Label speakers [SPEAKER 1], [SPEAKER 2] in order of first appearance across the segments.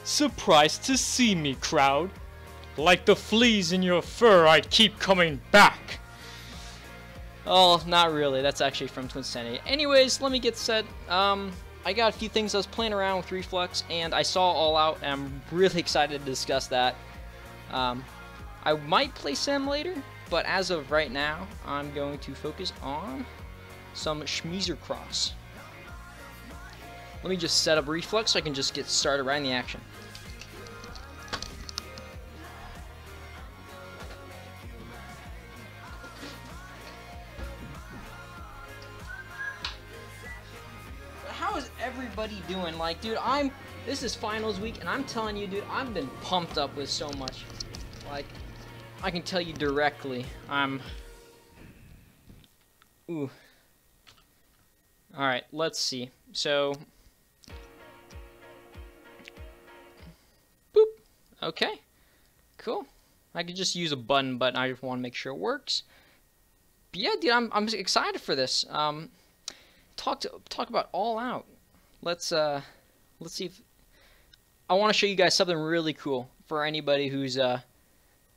[SPEAKER 1] Surprised to see me, crowd. Like the fleas in your fur, I'd keep coming back. Oh, not really. That's actually from Twin Sanity. Anyways, let me get set. I got a few things I was playing around with Reflex, and I saw All Out, and I'm really excited to discuss that. I might play Sim later, but as of right now, I'm going to focus on some Schmeezer Cross. Let me just set up Reflex so I can just get started right in the action. How is everybody doing? Like, dude, this is finals week, and I'm telling you, dude, I've been pumped up with so much. Like, I can tell you directly, ooh. Alright, let's see. So, boop. Okay, cool. I could just use a button, but I just want to make sure it works. But yeah, dude, I'm excited for this. Talk about All Out. Let's see if I want to show you guys something really cool for anybody who's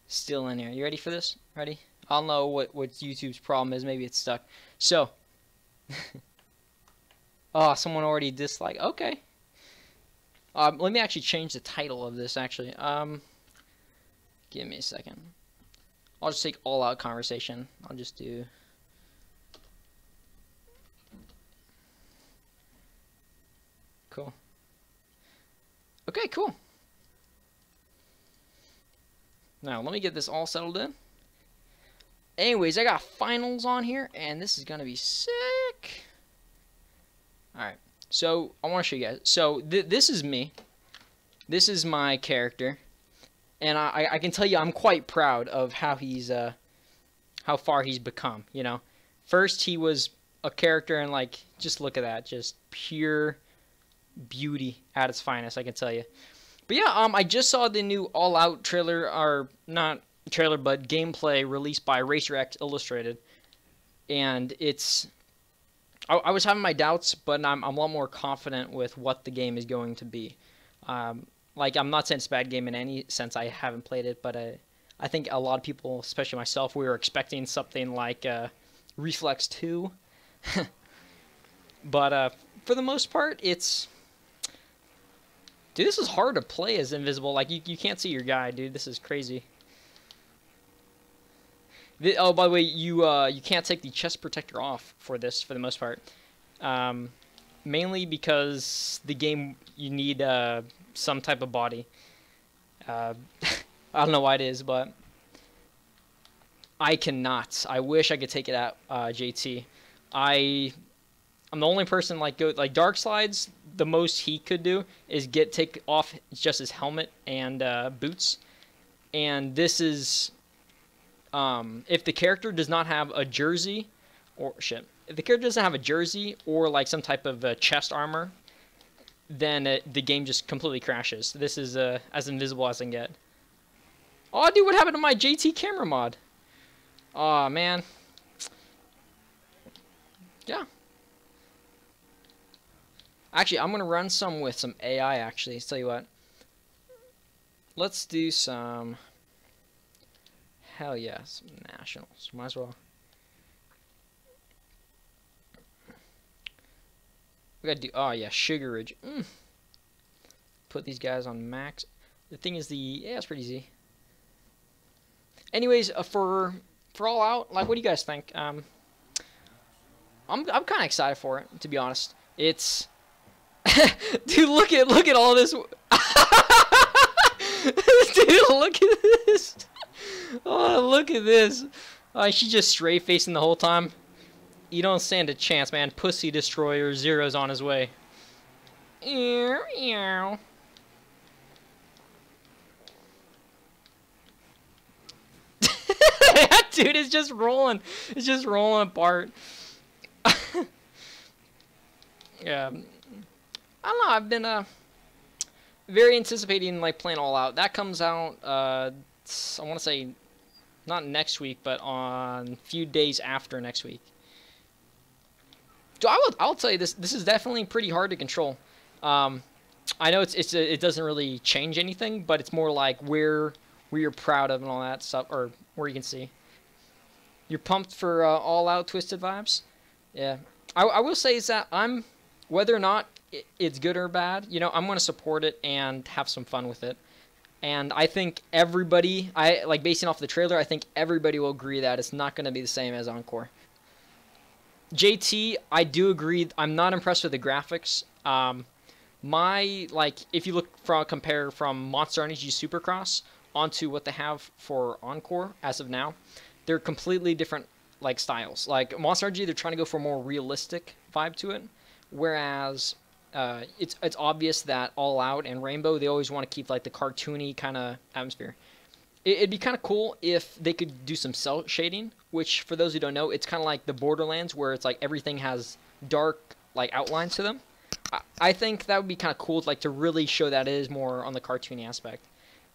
[SPEAKER 1] still in here. You ready for this? Ready? I'll know what YouTube's problem is. Maybe it's stuck. So, oh, someone already disliked. Okay. Let me actually change the title of this. Actually, give me a second. I'll just take All Out conversation. I'll just do. Cool. Okay, cool. Now, let me get this all settled in. Anyways, I got finals on here, and this is going to be sick. Alright, so I want to show you guys. So, this is me. This is my character. And I can tell you I'm quite proud of how how far he's become, you know. First, he was a character, and, like, just look at that. Just pure beauty at its finest, I can tell you. But yeah, I just saw the new All Out trailer, or not trailer, but gameplay released by Raccerattrd Illustrated, and it's. I was having my doubts, but I'm a lot more confident with what the game is going to be. Like, I'm not saying it's a bad game in any sense. I haven't played it, but I think a lot of people, especially myself, we were expecting something like Reflex 2. But for the most part, it's. Dude, this is hard to play as invisible. Like, you can't see your guy, dude. This is crazy. Oh, by the way, you can't take the chest protector off for this, for the most part. Mainly because the game, you need some type of body. I don't know why it is, but I cannot. I wish I could take it out, JT. I'm the only person, like Darkslides, the most he could do is take off just his helmet and boots. And this is if the character does not have a jersey if the character doesn't have a jersey or like some type of chest armor, then the game just completely crashes. This is as invisible as I can get. Oh, dude, what happened to my JT camera mod? Oh, man. Yeah. Actually, I'm going to run some with some AI, actually. Tell you what. Let's do some... Hell yeah, some nationals. Might as well. We got to do... Oh, yeah, Sugar Ridge. Put these guys on max. The thing is yeah, it's pretty easy. Anyways, for All Out, like, what do you guys think? I'm kind of excited for it, to be honest. It's... Dude, look at all this. Dude, look at this. Oh, look at this. She's just straight facing the whole time. You don't stand a chance, man. Pussy Destroyer Zero's on his way. Ew. That dude is just rolling. It's just rolling apart. Yeah. I don't know. I've been very anticipating like playing All Out. That comes out I want to say not next week, but on a few days after next week. So I'll tell you this. This is definitely pretty hard to control. I know it doesn't really change anything, but it's more like where you're proud of and all that stuff, or where you can see. You're pumped for All Out Twisted Vibes? Yeah. I will say is that whether or not it's good or bad, you know, I'm going to support it and have some fun with it. And I think everybody, basing off the trailer, I think everybody will agree that it's not going to be the same as Encore. JT, I do agree. I'm not impressed with the graphics. If you compare from Monster Energy Supercross onto what they have for Encore as of now, they're completely different styles. Like Monster Energy, they're trying to go for a more realistic vibe to it, whereas it's obvious that All Out and Rainbow, they always want to keep like the cartoony kind of atmosphere. It'd be kind of cool if they could do some cell shading, which for those who don't know, it's kind of like the Borderlands where it's like everything has dark outlines to them. I think that would be kind of cool to really show that it is more on the cartoony aspect.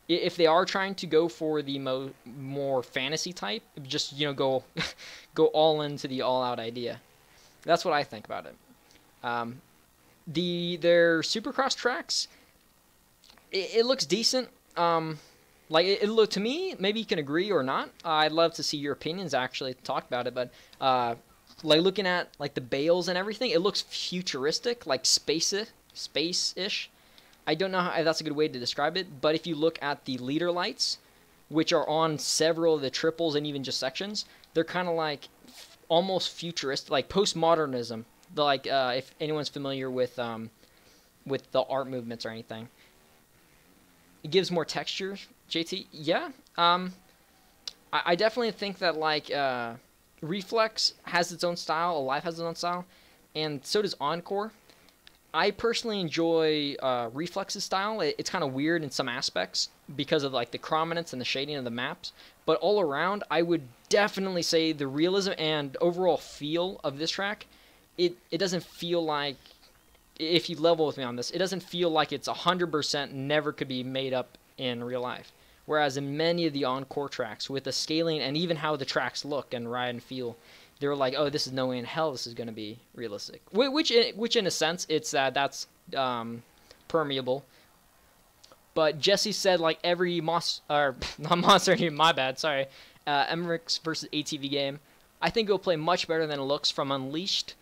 [SPEAKER 1] If they are trying to go for the more fantasy type, just go all into the All Out idea. That's what I think about it. Their Supercross tracks, it looks decent. It looked to me, maybe you can agree or not. I'd love to see your opinions actually talk about it, but looking at the bales and everything, it looks futuristic, like space-ish. I don't know if that's a good way to describe it, but if you look at the leader lights, which are on several of the triples and even just sections, they're kind of almost futuristic, like postmodernism. If anyone's familiar with the art movements or anything, it gives more texture. JT, yeah. I definitely think that Reflex has its own style, Alive has its own style, and so does Encore. I personally enjoy Reflex's style. It's kind of weird in some aspects because of the prominence and the shading of the maps, but all around, I would definitely say the realism and overall feel of this track, it doesn't feel like, if you level with me on this, it doesn't feel like it's 100% never could be made up in real life. Whereas in many of the Encore tracks, with the scaling and even how the tracks look and ride and feel, they were like, oh, this is no way in hell this is going to be realistic. Which in a sense, it's that's permeable. But Jesse said every not Monster, my bad, sorry, Emmerich versus ATV game, I think it'll play much better than it looks from Unleashed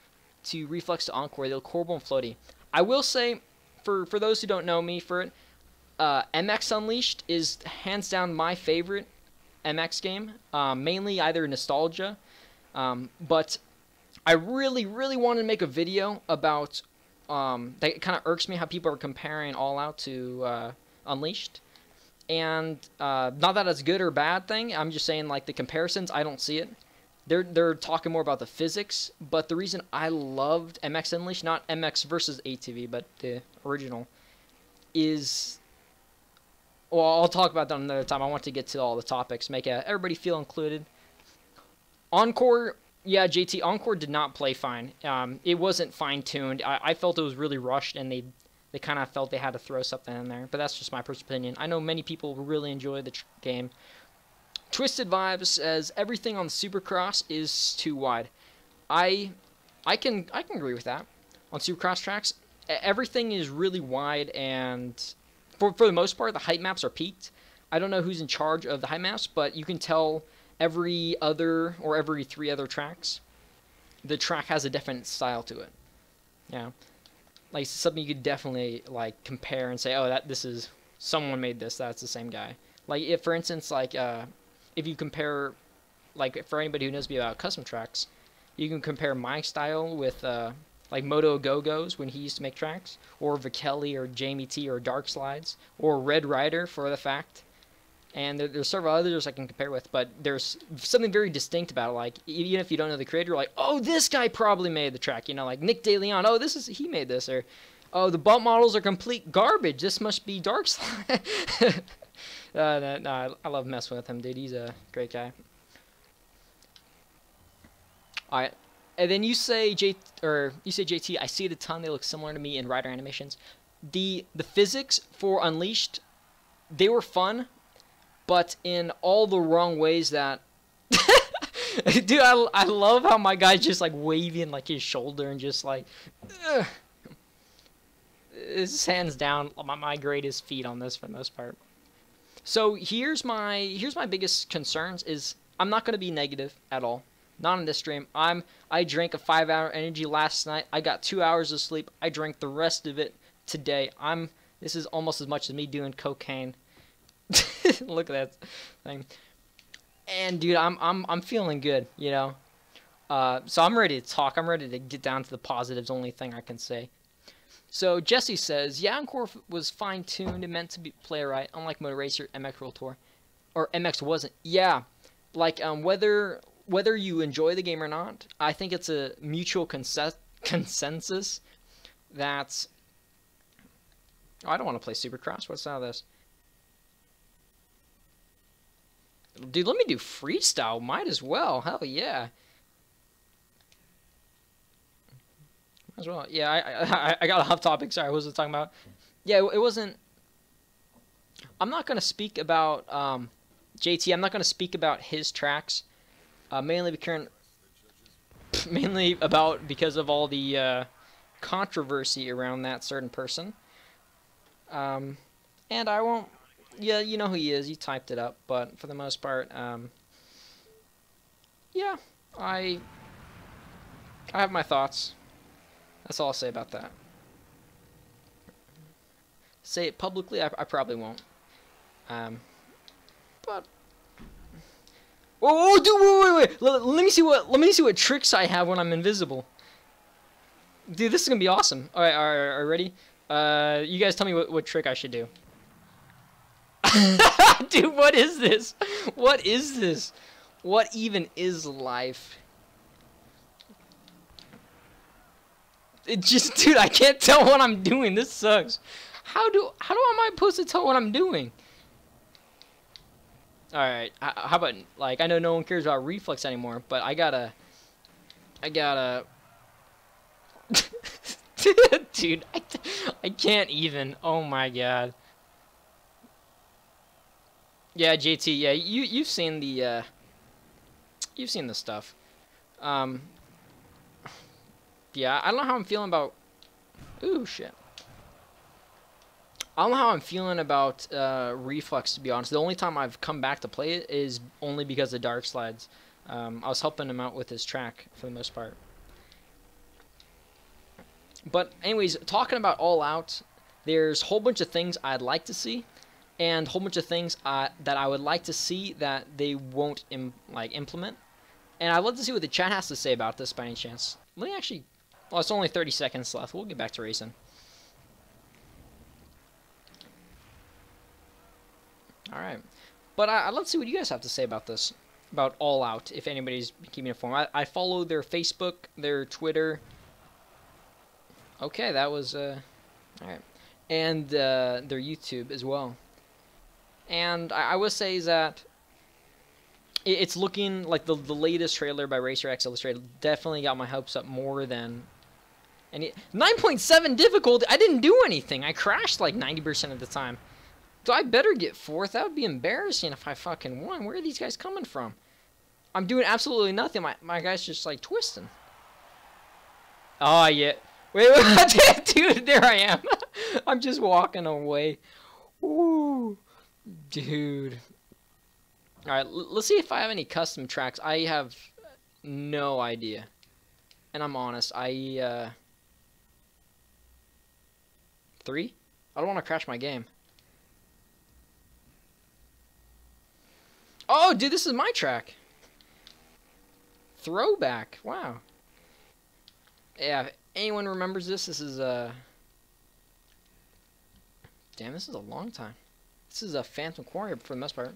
[SPEAKER 1] to Reflex to Encore. They look horrible and floaty. I will say, for those who don't know me for it, MX Unleashed is hands down my favorite MX game, mainly either nostalgia, but I really want to make a video about, that kind of irks me how people are comparing All Out to Unleashed, and not that it's a good or bad thing, I'm just saying the comparisons, I don't see it. they're talking more about the physics. But the reason I loved MX Unleashed, not MX versus ATV, but the original, is, well, I'll talk about that another time. I want to get to all the topics, make everybody feel included. Encore, yeah, JT, Encore did not play fine. It wasn't fine-tuned. I felt it was really rushed, and they kind of felt they had to throw something in there. But that's just my personal opinion. I know many people really enjoy the game. Twisted Vibes says everything on Supercross is too wide. I can agree with that. On Supercross tracks, everything is really wide, and for the most part, the height maps are peaked. I don't know who's in charge of the height maps, but you can tell every other or every 3 other tracks, the track has a different style to it. Yeah, like something you could definitely like compare and say, oh, this is someone made this. That's the same guy. Like if, for instance, like if you compare, like for anybody who knows me about custom tracks, you can compare my style with like Moto Go-Go's when he used to make tracks, or Vakelli or Jamie T or Darkslidez or Red Rider for the fact. And there's several others I can compare with, but there's something very distinct about it. Like, even if you don't know the creator, like, oh, this guy probably made the track. You know, like Nick DeLeon, oh, he made this. Or, oh, the bump models are complete garbage. This must be Darkslide. No, I love messing with him, dude. He's a great guy. All right. And then you say JT, I see it a ton. They look similar to me in rider animations. The physics for Unleashed, they were fun, but in all the wrong ways that... Dude, I love how my guy's just, like, waving, like, his shoulder and just, like... This hands down my greatest feat on this for the most part. So here's my biggest concerns is I'm not going to be negative at all. Not in this stream. I drank a 5-hour energy last night. I got 2 hours of sleep. I drank the rest of it today. This is almost as much as me doing cocaine. Look at that thing. And dude, I'm feeling good, you know. So I'm ready to talk. I'm ready to get down to the positives. Only thing I can say. So Jesse says, yeah, Encore was fine-tuned and meant to be play right, unlike Motor Racer, MX World Tour, or MX wasn't. Yeah, like whether you enjoy the game or not, I think it's a mutual consensus that... Oh, I don't want to play Supercross. What's out of this? Dude, let me do freestyle. Might as well. Hell yeah. Might as well. Yeah, I got off topic. Sorry, what was I talking about? Yeah, it wasn't... I'm not going to speak about JT. I'm not going to speak about his tracks. Mainly because of all the controversy around that certain person. And I won't... Yeah, you know who he is. You typed it up. But for the most part, yeah, I have my thoughts. That's all I'll say about that. Say it publicly, I probably won't. But... Whoa, dude, wait. Let me see what tricks I have when I'm invisible. Dude, this is gonna be awesome. All right, are you ready? You guys tell me what trick I should do. Dude, what is this? What is this? What even is life? It just, dude, I can't tell what I'm doing. This sucks. How am I supposed to tell what I'm doing? All right, how about, like, I know no one cares about reflex anymore, but I gotta dude, I can't even. Oh my god. Yeah, JT, yeah, you've seen the stuff. Yeah, I don't know how I'm feeling about... Ooh, shit. I don't know how I'm feeling about Reflex, to be honest. The only time I've come back to play it is only because of Darkslidez. I was helping him out with his track, for the most part. But anyways, talking about All Out, there's a whole bunch of things I'd like to see, and a whole bunch of things that I would like to see that they won't implement. And I'd love to see what the chat has to say about this by any chance. Let me actually... Well, it's only 30 seconds left. We'll get back to racing. Alright. But I'd love to see what you guys have to say about this. about All Out, if anybody's keeping informed. I follow their Facebook, their Twitter. Okay, that was all right, and their YouTube as well. And I would say that it's looking like the latest trailer by RacerX Illustrated definitely got my hopes up more than. And 9.7 difficulty. I didn't do anything. I crashed like 90% of the time. So I better get fourth. That would be embarrassing if I fucking won. Where are these guys coming from? I'm doing absolutely nothing. My guy's just like twisting. Oh, yeah. Wait, dude, there I am. I'm just walking away. Ooh, dude. All right, let's see if I have any custom tracks. I have no idea. And I'm honest. 3? I don't want to crash my game. Oh, dude, this is my track. Throwback. Wow. Yeah, if anyone remembers this, this is damn, this is a long time. This is a Phantom Quarry for the most part.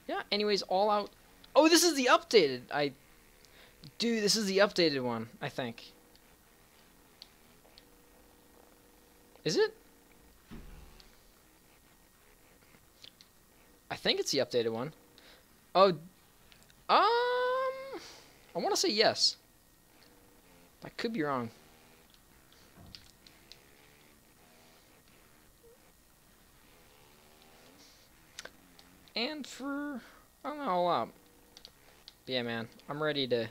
[SPEAKER 1] Yeah, anyways, All Out. Oh, this is the updated. Dude, this is the updated one, I think. Is it? I think it's the updated one. Oh, I want to say yes. I could be wrong. And for, I don't know, All Out. Yeah, man, I'm ready to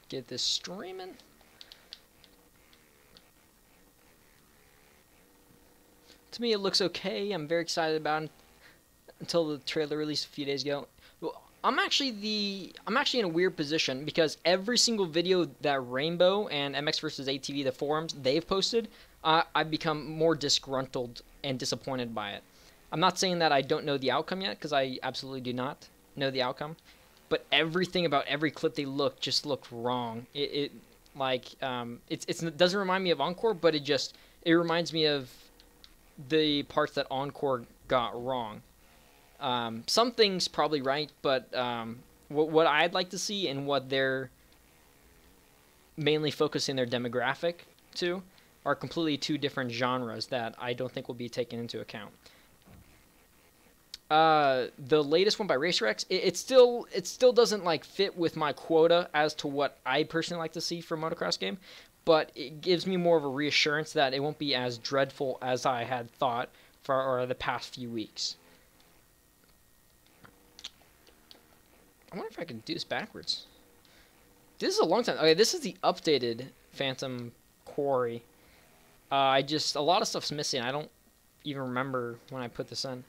[SPEAKER 1] get this streaming. To me, it looks okay. I'm very excited about it until the trailer released a few days ago. Well, I'm actually in a weird position because every single video that Rainbow and MX vs ATV, the forums, they've posted, I've become more disgruntled and disappointed by it. I'm not saying that I don't know the outcome yet, because I absolutely do not know the outcome. But everything about every clip they just looked wrong. It doesn't remind me of Encore, but it reminds me of the parts that Encore got wrong. Some things probably right, but what I'd like to see and what they're mainly focusing their demographic to are completely two different genres that I don't think will be taken into account. The latest one by RacerX, it still doesn't like fit with my quota as to what I personally like to see from a motocross game, but it gives me more of a reassurance that it won't be as dreadful as I had thought for the past few weeks. I wonder if I can do this backwards. This is a long time. Okay, this is the updated Phantom Quarry. A lot of stuff's missing. I don't even remember when I put this in.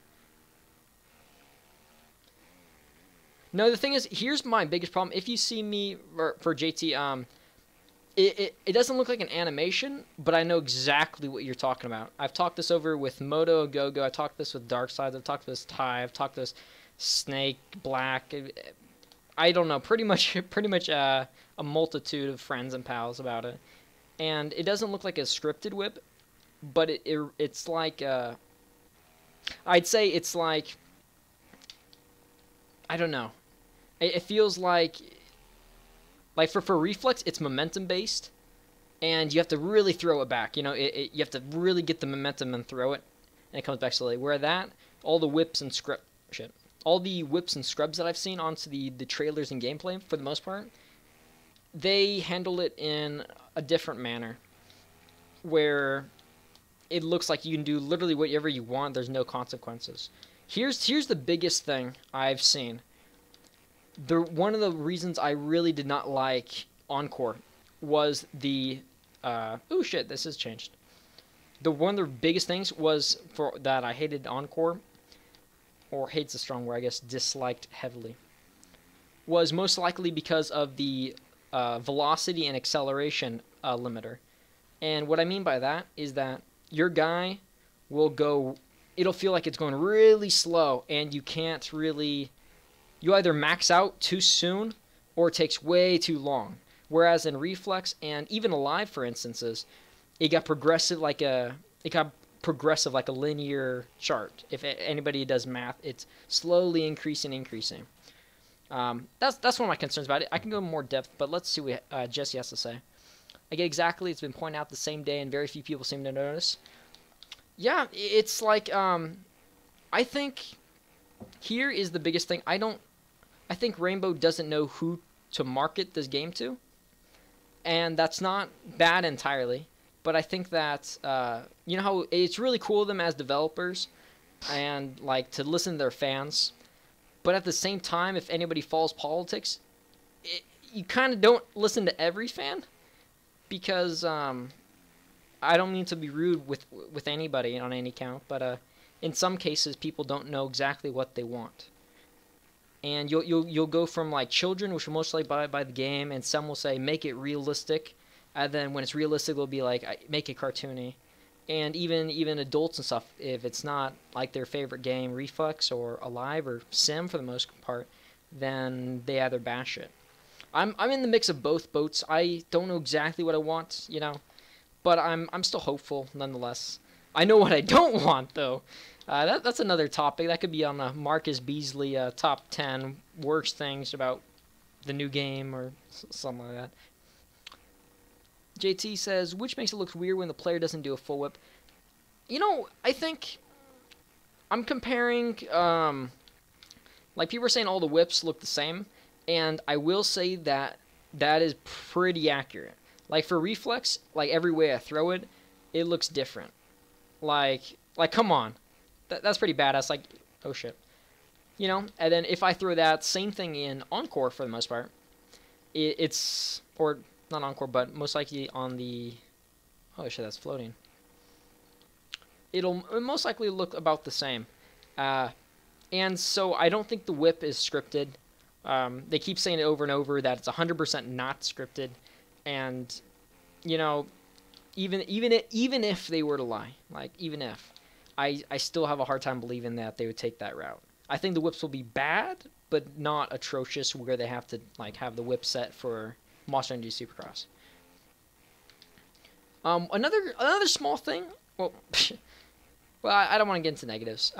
[SPEAKER 1] No, the thing is, here's my biggest problem. If you see me for JT, it doesn't look like an animation, but I know exactly what you're talking about. I've talked this over with Moto, Gogo. I talked this with Darkslide. I've talked this Ty. I've talked this Snake, Black. I don't know, pretty much a multitude of friends and pals about it. And it doesn't look like a scripted whip, but it's like I'd say it's like, I don't know. It feels like for Reflex, it's momentum based, and you have to really throw it back. You know, you have to really get the momentum and throw it, and it comes back slowly. Where that, all the whips and scrubs that I've seen onto the trailers and gameplay, for the most part, they handle it in a different manner, where it looks like you can do literally whatever you want. There's no consequences. Here's the biggest thing I've seen. One of the reasons I really did not like Encore was the oh shit, this has changed. One of the biggest things was that I hated Encore, or hate's a strong word, I guess, disliked heavily, was most likely because of the velocity and acceleration limiter. And what I mean by that is that your guy will go, it'll feel like it's going really slow, and you can't really, you either max out too soon or it takes way too long. Whereas in Reflex and even Alive, for instances, it got progressive, it got progressive, like a linear chart. If anybody does math, it's slowly increasing. That's one of my concerns about it. I can go more depth, but let's see what Jesse has to say. I get exactly. It's been pointed out the same day, and very few people seem to notice. Yeah, it's like I think here is the biggest thing. I think Rainbow doesn't know who to market this game to, and that's not bad entirely. But I think that you know how it's really cool of them as developers, and like to listen to their fans. But at the same time, if anybody follows politics, you kind of don't listen to every fan, because I don't mean to be rude with anybody on any count, but in some cases, people don't know exactly what they want. And you'll go from like children, which will most likely buy the game, and some will say make it realistic, and then when it's realistic, they'll be like make it cartoony. And even adults and stuff, if it's not like their favorite game, Reflex or Alive or Sim for the most part, then they either bash it. I'm in the mix of both boats. I don't know exactly what I want, you know, but I'm still hopeful nonetheless. I know what I don't want though. That's another topic that could be on the Marcus Beasley top 10 worst things about the new game or something like that. JT says, which makes it look weird when the player doesn't do a full whip. You know, I think I'm comparing, like people are saying all the whips look the same, and I will say that that is pretty accurate. Like for Reflex, like every way I throw it, it looks different. Like come on. That's pretty badass. Like, oh shit. You know, and then if I throw that same thing in Encore for the most part, it's, or not Encore, but most likely on the, oh shit, that's floating. It'll most likely look about the same. And so I don't think the whip is scripted. They keep saying it over and over that it's 100% not scripted. And, you know, even if they were to lie, like even if, I still have a hard time believing that they would take that route. I think the whips will be bad, but not atrocious where they have to like have the whip set for Monster Energy Supercross. Another small thing. Well, well, I don't want to get into negatives.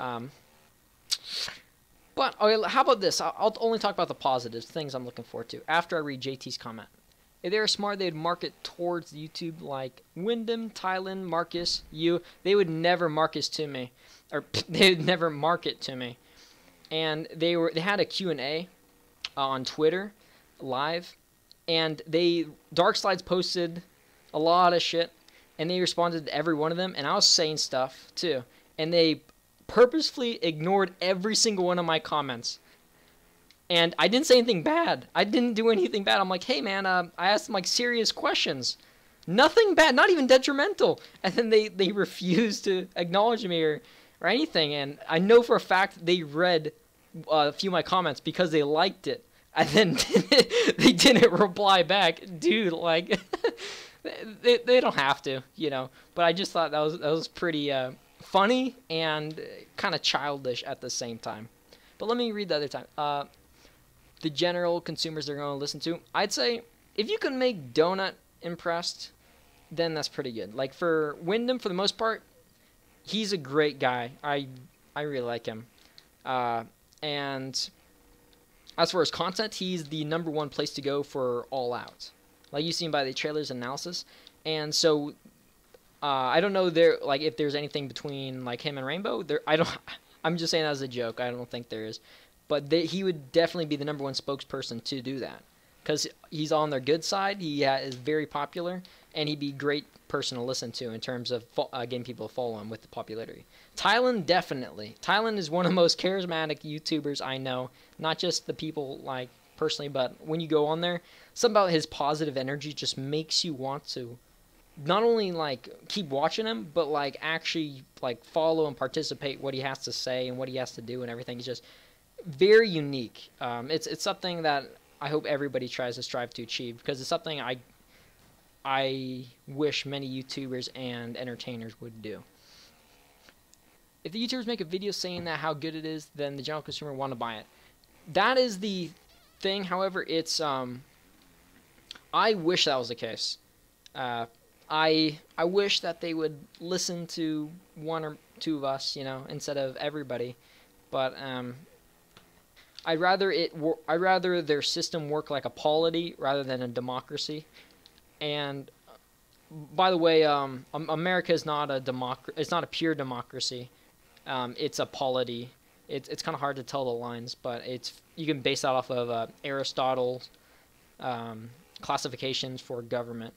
[SPEAKER 1] But okay, how about this? I'll only talk about the positives, things I'm looking forward to after I read JT's comment. If they were smart, they'd market towards YouTube like Wyndham, Tylen, Marcus, you. They would never Marcus to me, or they would never market to me. And they had a Q&A on Twitter live, and Darkslidez posted a lot of shit, and they responded to every one of them, and I was saying stuff too, and they purposefully ignored every single one of my comments. And I didn't say anything bad. I didn't do anything bad. I'm like, hey man, I asked them like serious questions. Nothing bad, not even detrimental. And then they refused to acknowledge me or anything. And I know for a fact they read a few of my comments because they liked it. And then they didn't reply back. Dude, like, they don't have to, you know. But I just thought that was pretty funny and kind of childish at the same time. But let me read the other time. The general consumers they're going to listen to, I'd say if you can make Donut impressed, then that's pretty good. Like for Wyndham, for the most part, he's a great guy. I really like him. And as for his content, he's the #1 place to go for All Out. Like you've seen by the trailers and analysis. And so I don't know like if there's anything between like him and Rainbow. I'm just saying that as a joke. I don't think there is. But he would definitely be the #1 spokesperson to do that. Because he's on their good side. He is very popular. And he'd be a great person to listen to in terms of getting people to follow him with the popularity. Tylen, definitely. Tylen is one of the most charismatic YouTubers I know. Not just the people, like, personally, but when you go on there, something about his positive energy just makes you want to not only, like, keep watching him, but, like, actually, like, follow and participate what he has to say and what he has to do and everything. He's just very unique. It's something that I hope everybody tries to strive to achieve, because it's something I wish many YouTubers and entertainers would do. If the YouTubers make a video saying that how good it is, then the general consumer want to buy it. That is the thing. However, it's I wish that was the case. I wish that they would listen to one or two of us, you know, instead of everybody. But I'd rather their system work like a polity rather than a democracy. And by the way, America is not a It's not a pure democracy. It's a polity. It's kind of hard to tell the lines, but you can base that off of Aristotle's classifications for government.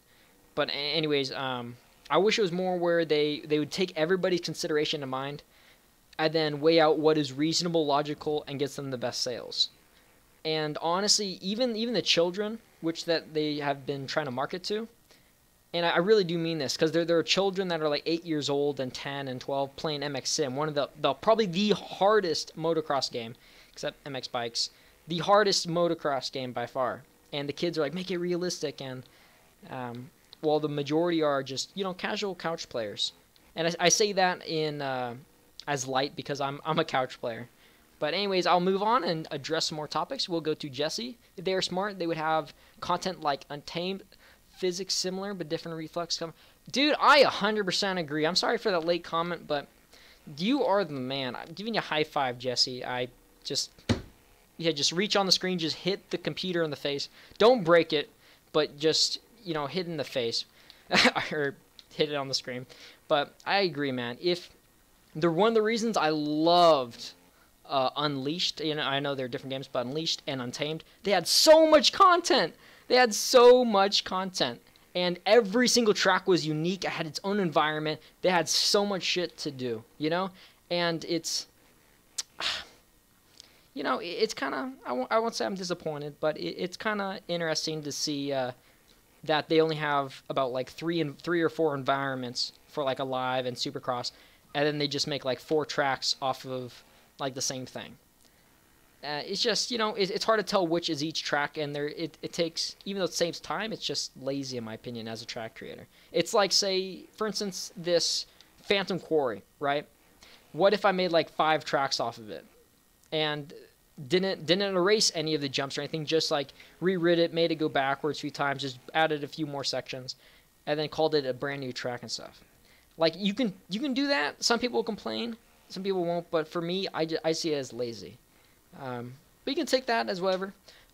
[SPEAKER 1] But anyways, I wish it was more where they would take everybody's consideration in mind, and then weigh out what is reasonable, logical, and gets them the best sales. And honestly, even the children, which that they have been trying to market to, and I really do mean this, because there are children that are like 8 years old and 10 and 12 playing MX Sim, one of the probably the hardest motocross game, except MX Bikes, the hardest motocross game by far. And the kids are like, make it realistic, and while the majority are just, you know, casual couch players. And I say that in as light because I'm a couch player. But anyways, I'll move on and address some more topics. We'll go to Jesse. If they are smart, they would have content like Untamed, physics similar but different reflex. Dude, I 100% agree. I'm sorry for that late comment, but you are the man. I'm giving you a high five, Jesse. Just reach on the screen, just hit the computer in the face. Don't break it, but just, you know, hit in the face or hit it on the screen. But I agree, man. One of the reasons I loved Unleashed, you know, I know they're different games, but Unleashed and Untamed, they had so much content. And every single track was unique. It had its own environment. They had so much shit to do, you know? And it's, you know, it's kind of, I won't say I'm disappointed, but it's kind of interesting to see that they only have about like three or four environments for like a live and Supercross, and then they just make like 4 tracks off of like the same thing. It's just, you know, it's hard to tell which is each track, and it takes, even though it saves time, it's just lazy in my opinion as a track creator. It's like, say, for instance, this Phantom Quarry, right? What if I made like 5 tracks off of it, and didn't erase any of the jumps or anything, just like rewrit it, made it go backwards a few times, just added a few more sections, and then called it a brand new track and stuff. Like, you can do that. Some people will complain, some people won't, but for me, I see it as lazy. But you can take that as whatever.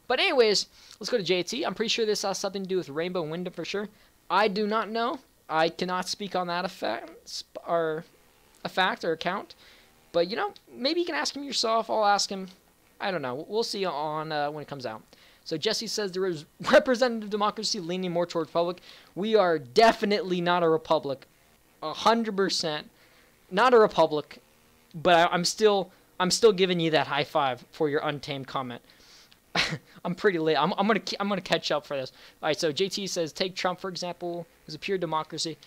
[SPEAKER 1] But anyways, let's go to JT. I'm pretty sure this has something to do with Rainbow and Wyndham for sure. I do not know. I cannot speak on that fact or account. But, you know, maybe you can ask him yourself. I'll ask him. I don't know. We'll see on when it comes out. So Jesse says there is representative democracy leaning more toward republic. We are definitely not a republic. 100% not a republic. But I'm still giving you that high five for your Untamed comment. I'm pretty late. I'm gonna catch up for this. All right. So JT says, take Trump for example. It was a pure democracy.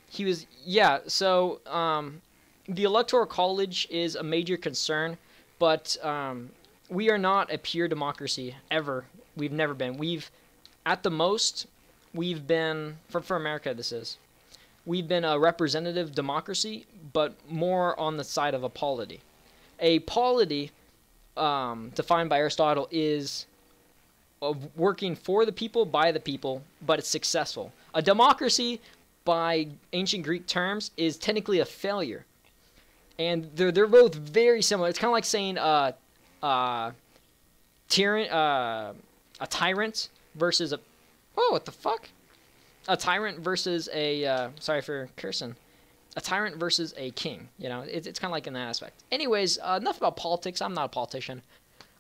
[SPEAKER 1] He was, yeah. So the Electoral College is a major concern, but we are not a pure democracy ever. We've never been. At the most, we've been for America. We've been a representative democracy, but more on the side of a polity. A polity, defined by Aristotle, is working for the people, by the people, but it's successful. A democracy, by ancient Greek terms, is technically a failure. And they're both very similar. It's kind of like saying a tyrant versus a... Oh, what the fuck? A tyrant versus a, sorry for cursing, a tyrant versus a king, you know, it's kind of like in that aspect. Anyways, enough about politics. I'm not a politician.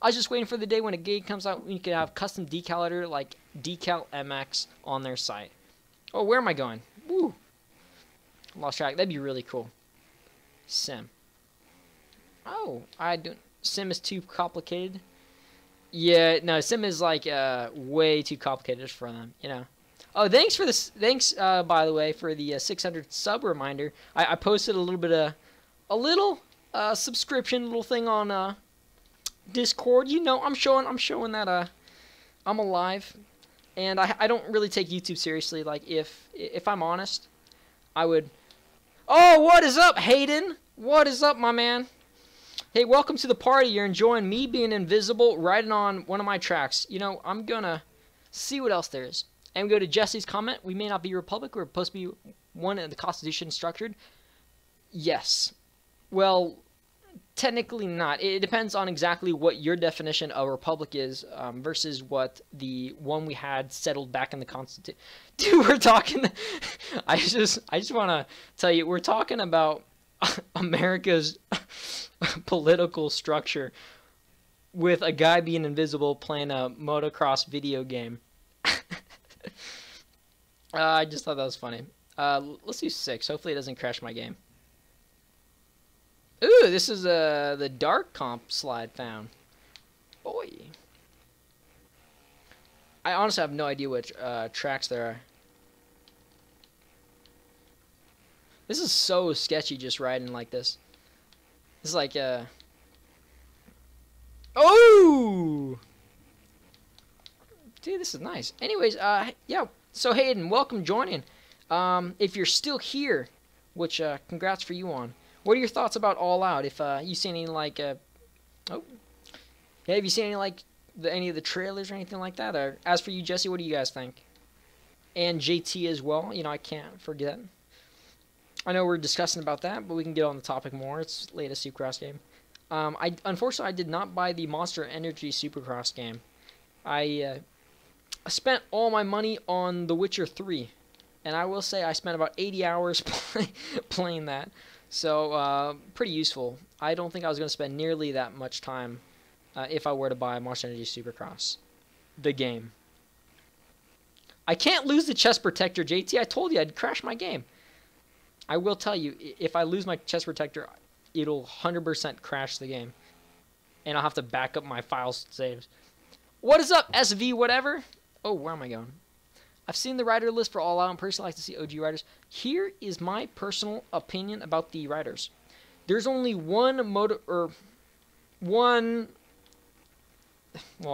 [SPEAKER 1] I was just waiting for the day when a game comes out when you could have custom decal editor like Decal MX on their site. Oh, where am I going? Woo! Lost track. That'd be really cool. Sim. Oh, Sim is too complicated. Yeah, no, Sim is like way too complicated for them, you know. Oh, thanks for this. Thanks, by the way, for the 600 sub reminder. I posted a little bit of subscription little thing on Discord. You know, I'm showing that I'm alive, and I don't really take YouTube seriously. Like if I'm honest, I would. Oh, what is up, Hayden? What is up, my man? Hey, welcome to the party. You're enjoying me being invisible, riding on one of my tracks. You know, I'm gonna see what else there is. And we go to Jesse's comment. We may not be a republic. We're supposed to be one in the Constitution structured. Yes. Well, technically not. It depends on exactly what your definition of a republic is versus what the one we had settled back in the Constitution. Dude, we're talking. I just want to tell you, we're talking about America's political structure with a guy being invisible playing a motocross video game. I just thought that was funny. Let's do 6. Hopefully it doesn't crash my game. Ooh, this is the dark comp slide found. Boy. I honestly have no idea what tracks there are. This is so sketchy just riding like this. This is like oh! Dude, this is nice. Anyways, yeah. So Hayden, welcome joining. If you're still here, which congrats for you on. What are your thoughts about All Out? If you seen any like yeah, have you seen any like any of the trailers or anything like that? Or as for you, Jesse, what do you guys think? And JT as well. You know, I can't forget. I know we're discussing about that, but we can get on the topic more. It's latest Supercross game. Unfortunately I did not buy the Monster Energy Supercross game. I spent all my money on The Witcher 3, and I will say I spent about 80 hours playing that. So, pretty useful. I don't think I was going to spend nearly that much time if I were to buy Monster Energy Supercross, the game. I can't lose the chest protector, JT. I told you I'd crash my game. I will tell you, if I lose my chest protector, it'll 100% crash the game. And I'll have to back up my file saves. What is up, SV whatever? Oh, where am I going? I've seen the rider list for All Out and personally like to see OG riders. Here is my personal opinion about the riders. There's only well,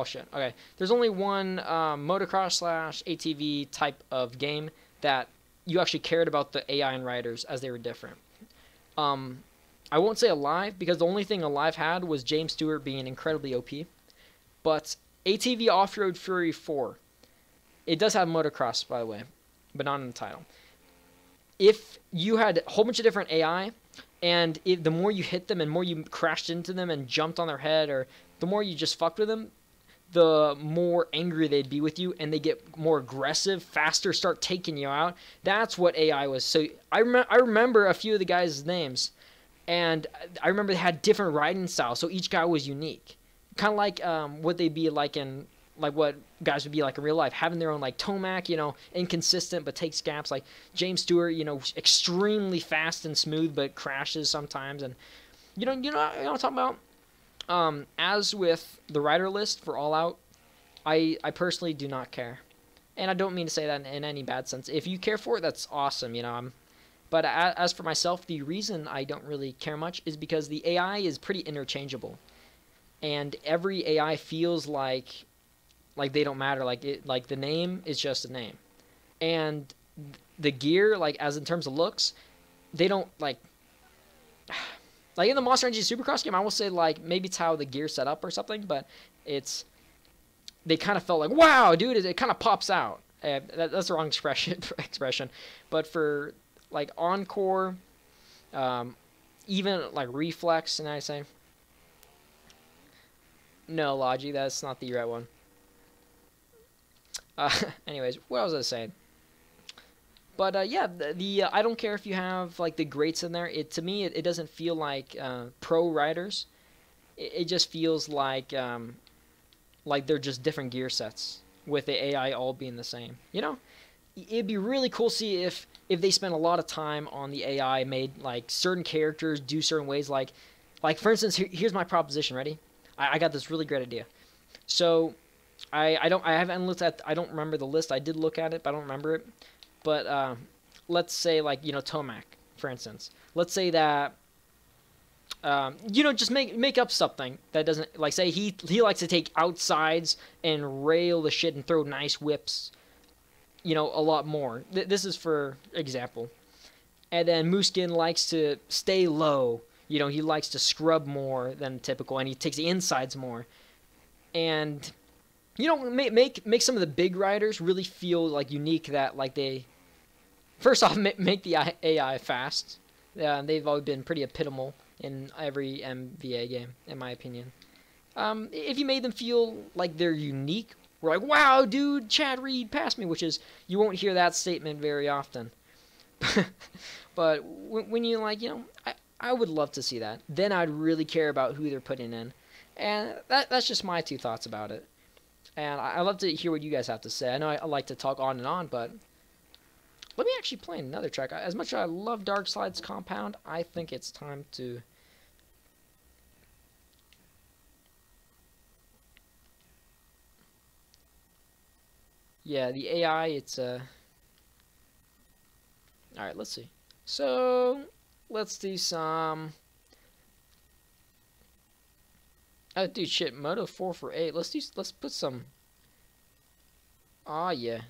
[SPEAKER 1] shit. Okay. There's only one motocross / ATV type of game that you actually cared about the AI and riders as they were different. I won't say Alive because the only thing Alive had was James Stewart being incredibly OP. But ATV Off-Road Fury 4. It does have motocross, by the way, but not in the title. If you had a whole bunch of different AI, and the more you hit them and more you crashed into them and jumped on their head, or the more you just fucked with them, the more angry they'd be with you, and they get more aggressive, faster, start taking you out. That's what AI was. So I remember a few of the guys' names, and I remember they had different riding styles, so each guy was unique. Kind of like what they'd be like in, like what guys would be like in real life, having their own like Tomac, you know, inconsistent but takes gaps. Like James Stewart, you know, extremely fast and smooth but crashes sometimes. And you know what I'm talking about. As with the rider list for All Out, I personally do not care, and I don't mean to say that in any bad sense. If you care for it, that's awesome, you know. But as for myself, the reason I don't really care much is because the AI is pretty interchangeable, and every AI feels like they don't matter. Like the name is just a name, and the gear, like as in terms of looks, they don't like in the Monster Energy Supercross game. I will say like maybe it's how the gear set up or something, but they kind of felt like, wow, dude, it kind of pops out. That's the wrong expression, but for like Encore, even like Reflex, and I say no, Logi, that's not the right one. Anyways, what was I saying? But yeah, I don't care if you have like the greats in there. To me, it doesn't feel like pro riders. It just feels like they're just different gear sets with the AI all being the same. You know, it'd be really cool to see if they spent a lot of time on the AI, made like certain characters do certain ways. Like for instance, here's my proposition. Ready? I got this really great idea. So I haven't looked at. I don't remember the list. I did look at it, but I don't remember it. But let's say like, you know, Tomac, for instance. Let's say that you know, just make up something that doesn't, like, say he likes to take outsides and rail the shit and throw nice whips, you know, a lot more. This is for example. And then Mooskin likes to stay low. You know, he likes to scrub more than typical, and he takes the insides more. And you know, make some of the big riders really feel like unique. That like they, first off, make the AI fast. They've always been pretty epitomal in every MVA game, in my opinion. If you made them feel like they're unique, we're like, wow, dude, Chad Reed passed me, which is, you won't hear that statement very often. But when you like, you know, I would love to see that. Then I'd really care about who they're putting in. And that's just my 2 thoughts about it. And I love to hear what you guys have to say. I know I like to talk on and on, but let me actually play another track. As much as I love Darkslided's Compound, I think it's time to... Yeah, the AI, it's Alright, let's see. So, let's do some... Oh, dude, shit, Moto 4 for 8. Let's put some... Oh, yeah.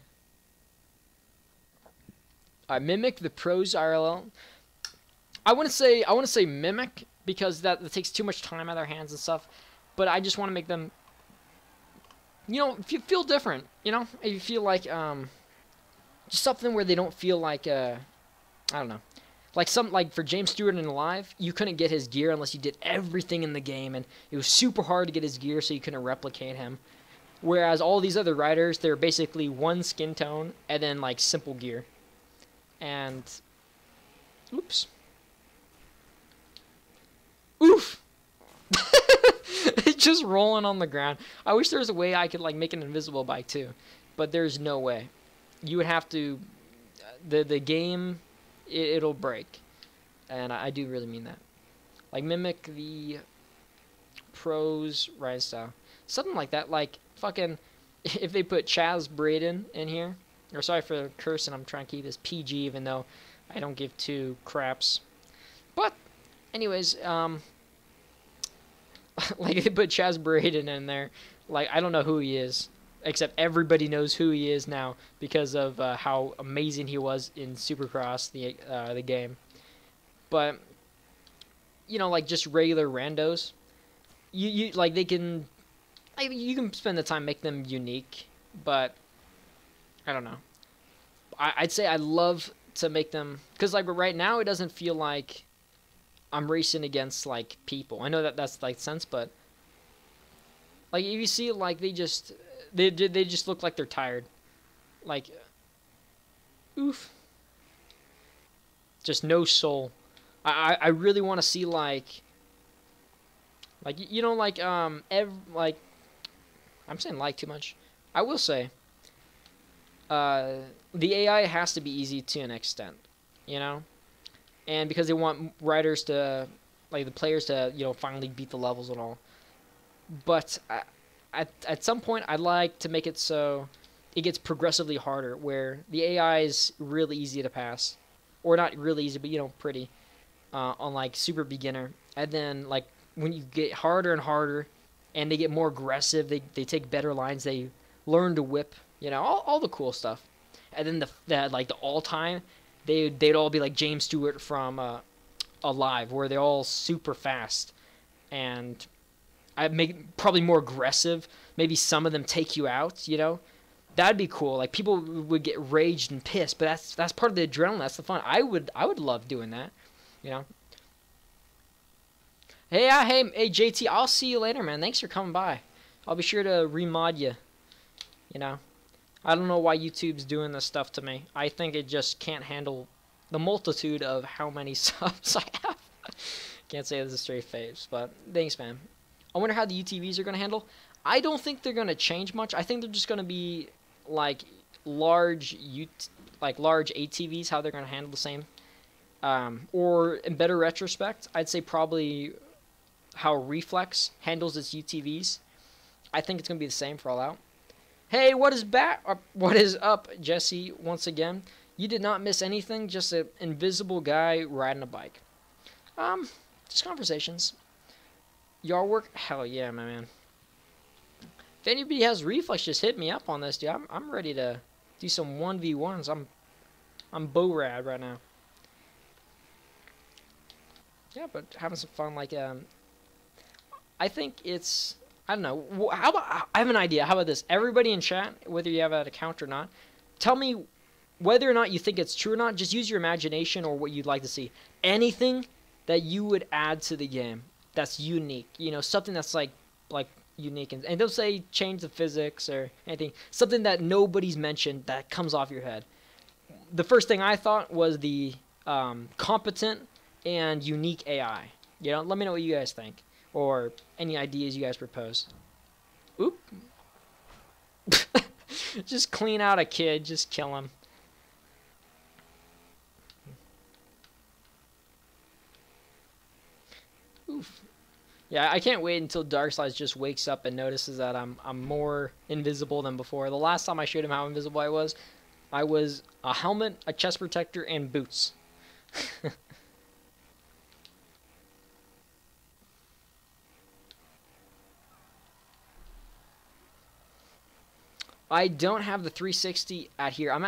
[SPEAKER 1] Alright, Mimic the Pros IRL. I want to say Mimic, because that takes too much time out of their hands and stuff. But I just want to make them, you know, feel different. You know, you feel like just something where they don't feel like I don't know, like for James Stewart in Alive, you couldn't get his gear unless you did everything in the game, and it was super hard to get his gear, so you couldn't replicate him. Whereas all these other riders, they're basically one skin tone and then like simple gear. And oops. Oof. It's just rolling on the ground. I wish there was a way I could like make an invisible bike too, but there's no way. You would have to, the game, it'll break, and I do really mean that. Like mimic the pros ride style, something like that. Like fucking, if they put Chaz Braden in here, or sorry for the cursing, I'm trying to keep this PG even though I don't give 2 craps. But anyways, like they put Chaz Braden in there, like I don't know who he is, except everybody knows who he is now because of how amazing he was in Supercross, the game. But you know, like just regular randos, you like they can, like, you can spend the time make them unique, but I don't know. I'd say I love to make them, because like right now it doesn't feel like I'm racing against like people. I know that's like sense, but like if you see like they just look like they're tired, like oof, just no soul. I really want to see like you know, like like I'm saying like too much. I will say the AI has to be easy to an extent, you know. And because they want riders to, like the players to, you know, finally beat the levels and all. But at some point, I'd like to make it so it gets progressively harder, where the AI is really easy to pass. Or not really easy, but, you know, pretty. On, like, super beginner. And then, like, when you get harder and harder, and they get more aggressive, they take better lines, they learn to whip, you know, all the cool stuff. And then the all-time... They'd all be like James Stewart from Alive, where they're all super fast, and I make probably more aggressive. Maybe some of them take you out. You know, that'd be cool. Like people would get raged and pissed, but that's part of the adrenaline. That's the fun. I would love doing that. You know. Hey, hey, JT. I'll see you later, man. Thanks for coming by. I'll be sure to remod you. You know. I don't know why YouTube's doing this stuff to me. I think it just can't handle the multitude of how many subs I have. Can't say this is a straight face, but thanks, man. I wonder how the UTVs are going to handle. I don't think they're going to change much. I think they're just going to be like large ATVs, how they're going to handle the same. Or in better retrospect, I'd say probably how Reflex handles its UTVs. I think it's going to be the same for All Out. Hey, what is up, Jesse, once again? You did not miss anything, just an invisible guy riding a bike. Just conversations. Yard work? Hell yeah, my man. If anybody has Reflex, just hit me up on this, dude. I'm ready to do some 1v1s. I'm bow rad right now. Yeah, but having some fun, like, I think it's I don't know. How about, I have an idea. How about this? Everybody in chat, whether you have an account or not, tell me whether or not you think it's true or not. Just use your imagination or what you'd like to see. Anything that you would add to the game that's unique. You know, something that's like unique. And don't say change the physics or anything. Something that nobody's mentioned that comes off your head. The first thing I thought was the competent and unique AI. You know, let me know what you guys think. Or any ideas you guys propose. Oop. Just clean out a kid. Just kill him. Oof. Yeah, I can't wait until Darkslide just wakes up and notices that I'm more invisible than before. The last time I showed him how invisible I was a helmet, a chest protector, and boots. I don't have the 360 at here. I'm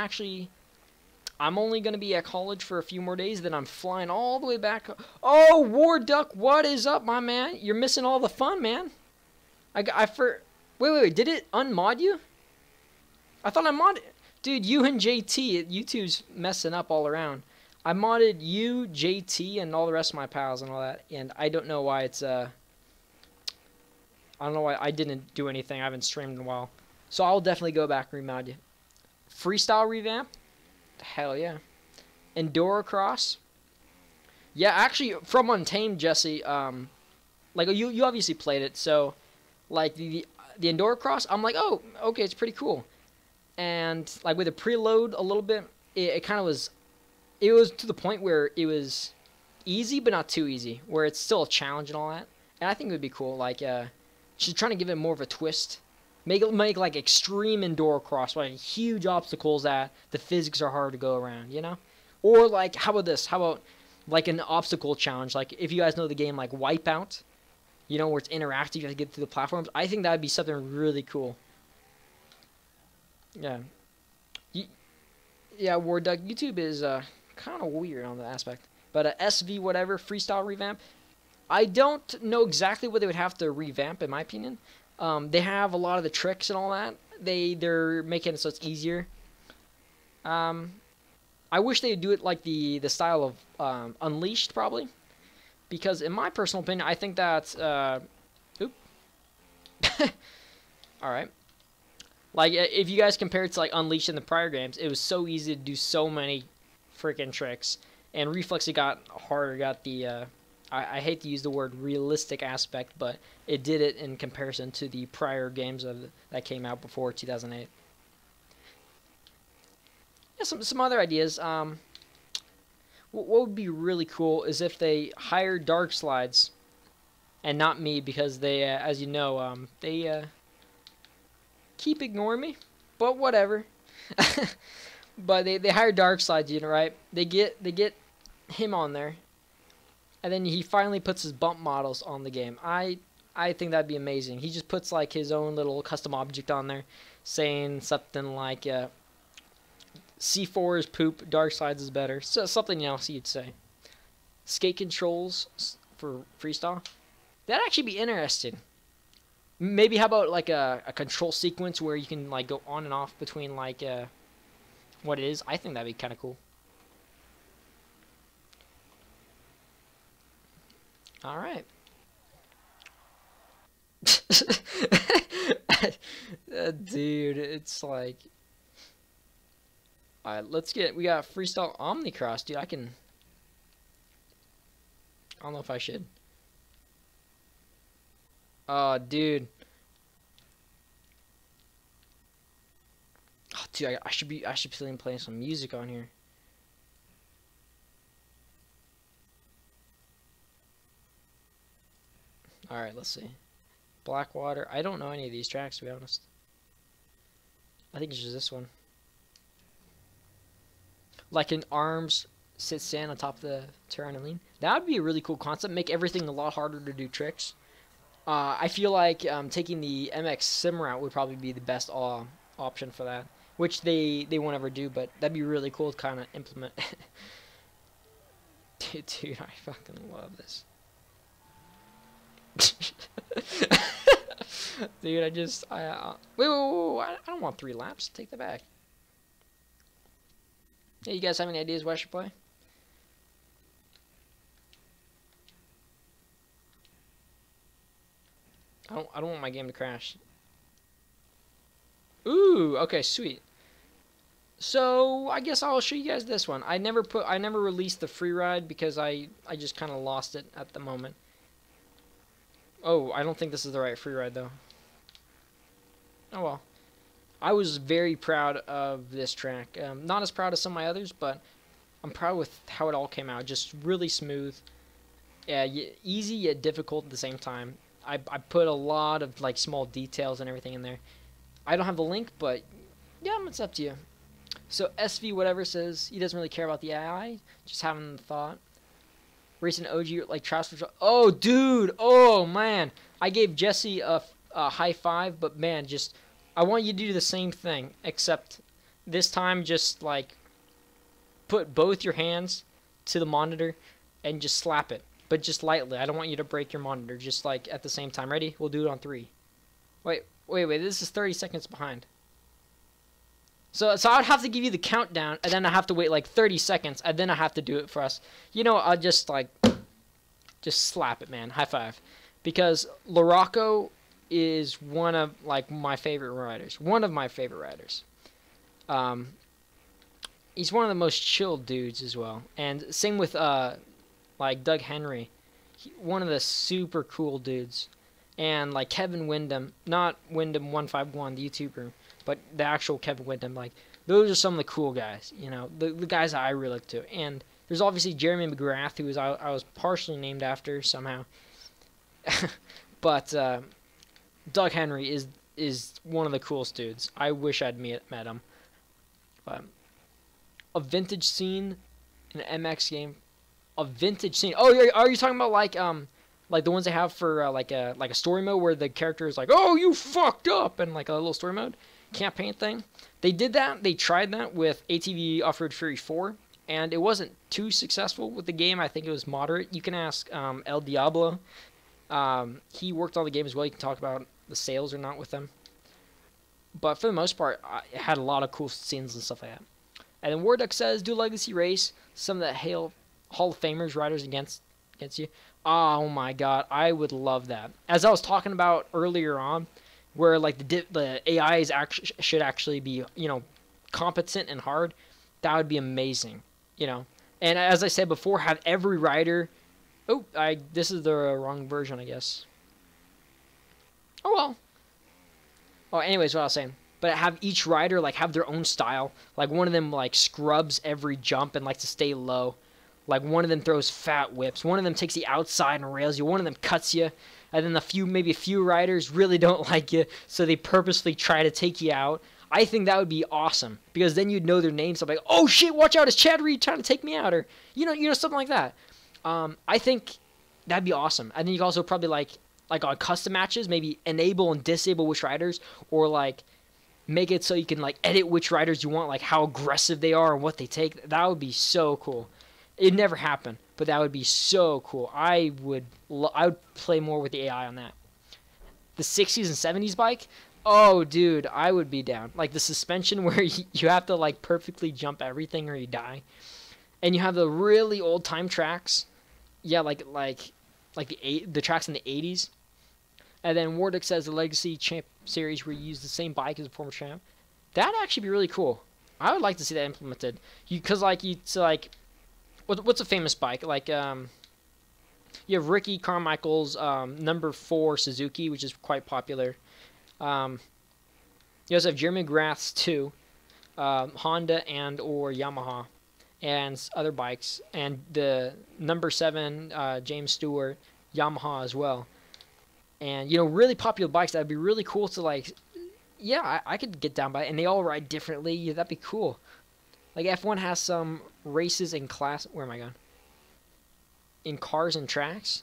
[SPEAKER 1] only going to be at college for a few more days, then I'm flying all the way back. Oh, War Duck, what is up, my man? You're missing all the fun, man. Wait, did it unmod you? I thought I modded. Dude, you and JT, YouTube's messing up all around. I modded you, JT, and all the rest of my pals and all that, and I don't know why it's, I don't know why I didn't do anything. I haven't streamed in a while. So I'll definitely go back and remod you. Freestyle revamp? Hell yeah. Enduro cross? Yeah, actually, from Untamed, Jesse, like, you obviously played it, so, like, the Enduro cross, I'm like, oh, okay, it's pretty cool. And, like, with the preload a little bit, it kind of was, it was to the point where it was easy, but not too easy, where it's still a challenge and all that. And I think it would be cool, like, she's trying to give it more of a twist. Make like extreme enduro cross, like huge obstacles that the physics are hard to go around, you know? Or like, how about this? How about like an obstacle challenge? Like if you guys know the game like Wipeout, you know, where it's interactive, you have to get through the platforms. I think that would be something really cool. Yeah. Yeah, War Duck, YouTube is kind of weird on the aspect. But SV whatever, freestyle revamp. I don't know exactly what they would have to revamp, in my opinion. They have a lot of the tricks and all that. They're making it so it's easier. I wish they'd do it like the style of Unleashed, probably. Because in my personal opinion, I think that... oop. Alright. Like, if you guys compare it to like Unleashed in the prior games, it was so easy to do so many freaking tricks. And Reflex, it got harder, got the... I hate to use the word realistic aspect, but it did it in comparison to the prior games that came out before 2008. Yeah, some other ideas. What would be really cool is if they hired Darkslide and not me, because they, as you know, they keep ignoring me. But whatever. But they hired Darkslide, you know, right? They get him on there. And then he finally puts his bump models on the game. I think that'd be amazing. He just puts like his own little custom object on there, saying something like C4 is poop, Darkslide is better. So something else he'd say. Skate controls for freestyle. That'd actually be interesting. Maybe how about like a control sequence where you can like go on and off between like what it is. I think that'd be kind of cool. All right. Dude, it's like... Alright, we got freestyle Omnicross, dude. I don't know if I should. Oh, dude. Oh, dude, I should be playing some music on here. Alright, let's see. Blackwater. I don't know any of these tracks, to be honest. I think it's just this one. Like an arms sit stand on top of the turn and lean. That would be a really cool concept. Make everything a lot harder to do tricks. I feel like taking the MX sim route would probably be the best option for that. Which they won't ever do, but that'd be really cool to kind of implement. Dude, I fucking love this. Dude, wait, I don't want 3 laps. Take that back. Yeah, you guys have any ideas what I should play? I don't want my game to crash. Ooh, okay, sweet. So I guess I'll show you guys this one. I never released the free ride because I just kind of lost it at the moment. Oh, I don't think this is the right free ride though. Oh well. I was very proud of this track. Not as proud as some of my others, but I'm proud with how it all came out. Just really smooth. Yeah, easy yet difficult at the same time. I put a lot of like small details and everything in there. I don't have the link, but yeah, it's up to you. So SV whatever says he doesn't really care about the AI, just having the thought. Recent OG like transfer. Oh, dude. Oh man, I gave Jesse a high five, but man, just I want you to do the same thing, except this time just like put both your hands to the monitor and just slap it, but just lightly. I don't want you to break your monitor. Just like at the same time. Ready? We'll do it on 3. Wait. This is 30 seconds behind. So I would have to give you the countdown, and then I have to wait like 30 seconds, and then I have to do it for us. You know, I'll just slap it, man. High five. Because Llaraco is one of like my favorite riders. One of my favorite riders. He's one of the most chilled dudes as well. And same with like Doug Henry. One of the super cool dudes. And like Kevin Windham, not Windham151, the YouTuber, but the actual Kevin Windham. Like those are some of the cool guys, you know, the guys that I really look to. And there's obviously Jeremy McGrath, who I was partially named after somehow. But Doug Henry is one of the coolest dudes. I wish I'd met him. But a vintage scene in an MX game, a vintage scene. Oh, are you talking about like the ones they have for like a story mode where the character is like, oh, you fucked up, and like a little story mode campaign thing? They did that. They tried that with ATV Off-Road Fury 4, and it wasn't too successful with the game. I think it was moderate. You can ask El Diablo. He worked on the game as well. You can talk about the sales or not with them. But for the most part, it had a lot of cool scenes and stuff like that. And then Warduck says, do a legacy race. Some of the Hall of Famers riders against you. Oh my god, I would love that. As I was talking about earlier on, where like the AIs should actually be, you know, competent and hard, that would be amazing, you know. And as I said before, have every rider. Oh, this is the wrong version, I guess. Oh well. Oh, anyways, what I was saying. But have each rider like have their own style. Like one of them like scrubs every jump and likes to stay low. Like one of them throws fat whips. One of them takes the outside and rails you. One of them cuts you. And then maybe a few riders really don't like you, so they purposely try to take you out. I think that would be awesome because then you'd know their names. I'm like, oh shit, watch out! Is Chad Reed trying to take me out? Or you know something like that. I think that'd be awesome. And then you can also probably like on custom matches, maybe enable and disable which riders, or like make it so you can like edit which riders you want, like how aggressive they are and what they take. That would be so cool. It never happened, but that would be so cool. I would play more with the AI on that. The 60s and 70s bike, oh dude, I would be down. Like the suspension where you have to like perfectly jump everything or you die, and you have the really old time tracks. Yeah, like the tracks in the 80s. And then Wardick says the Legacy Champ series where you use the same bike as a former champ. That'd actually be really cool. I would like to see that implemented. What's a famous bike? Like, you have Ricky Carmichael's number 4 Suzuki, which is quite popular. You also have Jeremy McGrath's 2, Honda and or Yamaha, and other bikes, and the number 7 James Stewart Yamaha as well. And really popular bikes. That'd be really cool to like. Yeah, I could get down by it, and they all ride differently. Yeah, that'd be cool. Like F1 has some races in class. Where am I going? In cars and tracks.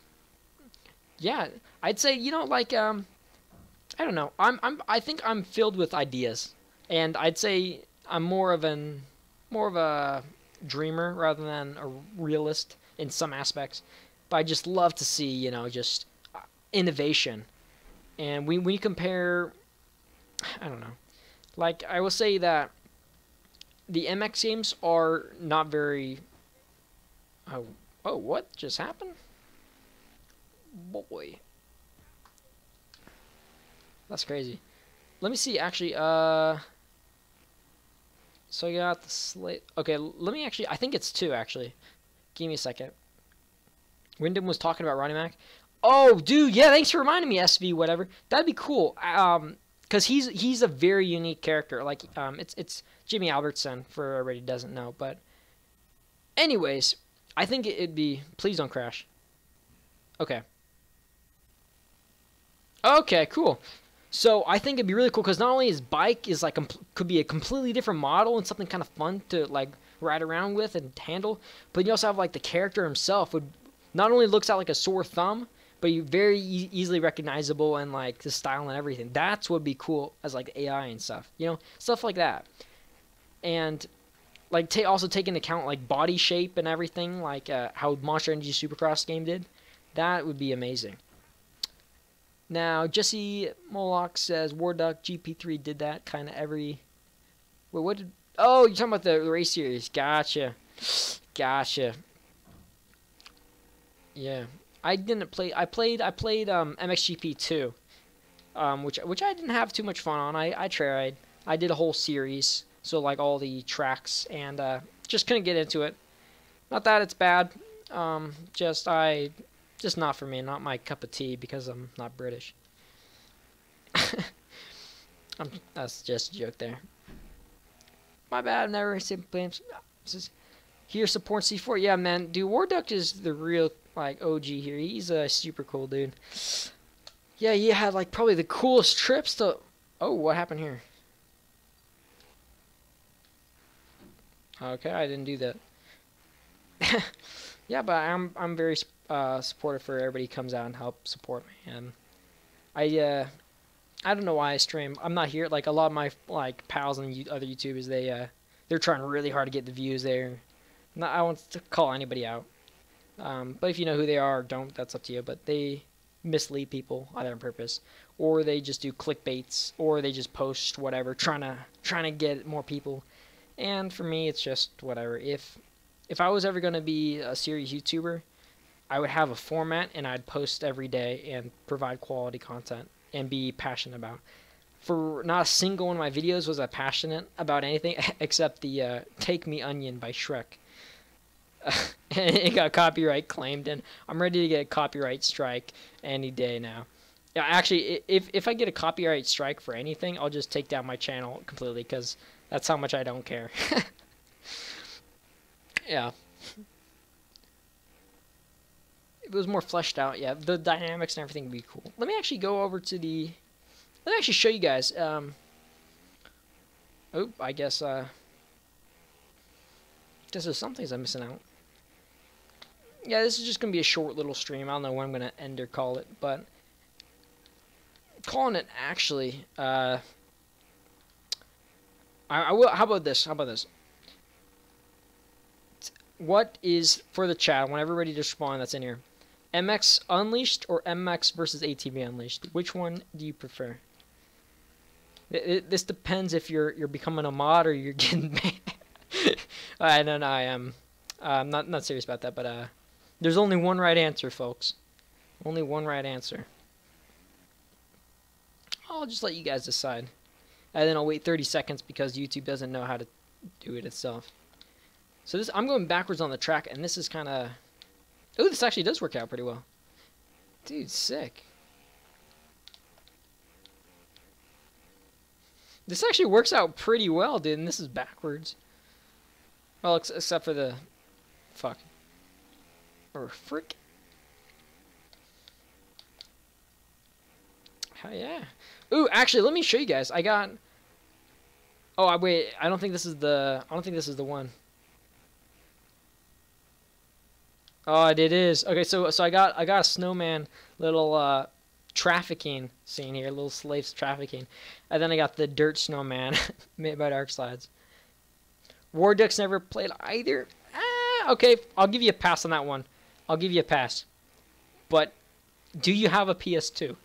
[SPEAKER 1] Yeah, I'd say I don't know. I think I'm filled with ideas, and I'd say I'm more of a dreamer rather than a realist in some aspects. But I just love to see just innovation And when you compare, I don't know, like I will say that the MX games are not very. Oh, what just happened? Boy, that's crazy. Let me see. Actually, so you got the slate. Okay, let me actually. I think it's 2 actually. Give me a second. Wyndham was talking about Ronnie Mac. Oh, dude, yeah. Thanks for reminding me, SV. Whatever. That'd be cool. Because he's a very unique character. Like, it's Jimmy Albertson for everybody who doesn't know. But, anyways, I think it'd be. Please don't crash. Okay. Okay, cool. So I think it'd be really cool because not only his bike is like could be a completely different model and something kind of fun to like ride around with and handle, but you also have like the character himself would not only looks out like a sore thumb, but you very easily recognizable and like the style and everything. That's what would be cool as like AI and stuff, you know, stuff like that. And like also take into account like body shape and everything, like how Monster Energy Supercross game did. That would be amazing. Now, Jesse Moloch says, War Duck GP3 did that kind of every... Wait, what did... Oh, you're talking about the race series. Gotcha. Gotcha. Yeah. I didn't play... I played MXGP2, which I didn't have too much fun on. I tried. I did a whole series, so like all the tracks, and just couldn't get into it. Not that it's bad. Just not for me, not my cup of tea because I'm not British. That's just a joke there. My bad, I've never seen games. Here support C4. Yeah, man, dude, War Duck is the real like OG here. He's a super cool dude. Yeah, he had like probably the coolest trips to. Oh, what happened here? Okay, I didn't do that. Yeah, but I'm very supportive for everybody who comes out and help support me. And I don't know why I stream. I'm not here. Like a lot of my like pals and other YouTubers, they're trying really hard to get the views there. I want to call anybody out. But if you know who they are or don't, that's up to you. But they mislead people either on purpose, or they just do clickbaits, or they just post whatever, trying to get more people. And for me, it's just whatever. If I was ever going to be a serious YouTuber, I would have a format and I'd post every day and provide quality content and be passionate about. For not a single one of my videos was I passionate about anything except the Take Me Onion by Shrek. And it got copyright claimed, and I'm ready to get a copyright strike any day now. Yeah, actually, if I get a copyright strike for anything, I'll just take down my channel completely because that's how much I don't care. Yeah. If it was more fleshed out, yeah, the dynamics and everything would be cool. Let me actually go over to the... Let me actually show you guys. Oh, I guess there's some things I'm missing out. Yeah, this is just going to be a short little stream. I don't know when I'm going to end or call it, but... Calling it, actually... I will... How about this? What is, for the chat, I want everybody to respond that's in here. MX Unleashed or MX versus ATV Unleashed? Which one do you prefer? This depends if you're becoming a mod or you're getting banned. I don't know, I am. I'm not serious about that, but there's only one right answer, folks. Only one right answer. I'll just let you guys decide. And then I'll wait 30 seconds because YouTube doesn't know how to do it itself. So this, I'm going backwards on the track, and this is kind of... Oh, this actually does work out pretty well. Dude, sick. This actually works out pretty well, dude, and this is backwards. Well, except for the... Fuck. Or frick. Hell yeah. Ooh, actually, let me show you guys. I got... Oh, wait, I don't think this is the... I don't think this is the one. Oh, it is. Okay, so I got a snowman little trafficking scene here, little slaves trafficking, and then I got the dirt snowman made by Darkslidez. War Duck's never played either. Okay, I'll give you a pass on that one. I'll give you a pass. But do you have a PS2?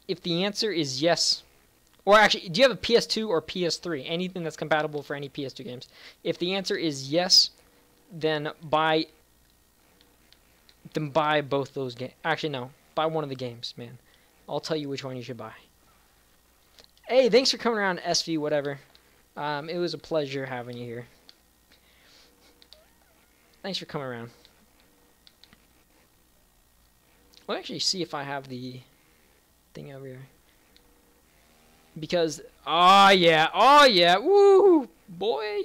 [SPEAKER 1] if the answer is yes, or actually, do you have a PS2 or PS3? Anything that's compatible for any PS2 games. If the answer is yes, then buy both those games. Actually, no. Buy one of the games, man. I'll tell you which one you should buy. Hey, thanks for coming around, SV, whatever. It was a pleasure having you here. Thanks for coming around. I'll actually see if I have the thing over here. Because, oh yeah, woo, boy.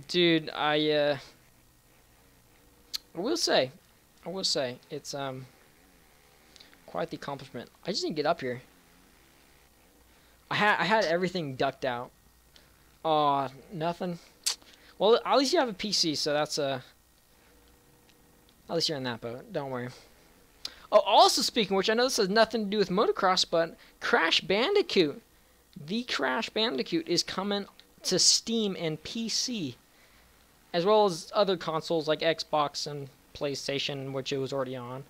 [SPEAKER 1] Dude, I will say, it's quite the accomplishment. I just didn't get up here. I had everything ducked out. Aw, nothing. Well, at least you have a PC, so that's at least you're in that boat. Don't worry. Oh, also speaking of which, I know this has nothing to do with motocross, but Crash Bandicoot, the Crash Bandicoot is coming to Steam and PC, as well as other consoles like Xbox and PlayStation, which it was already on,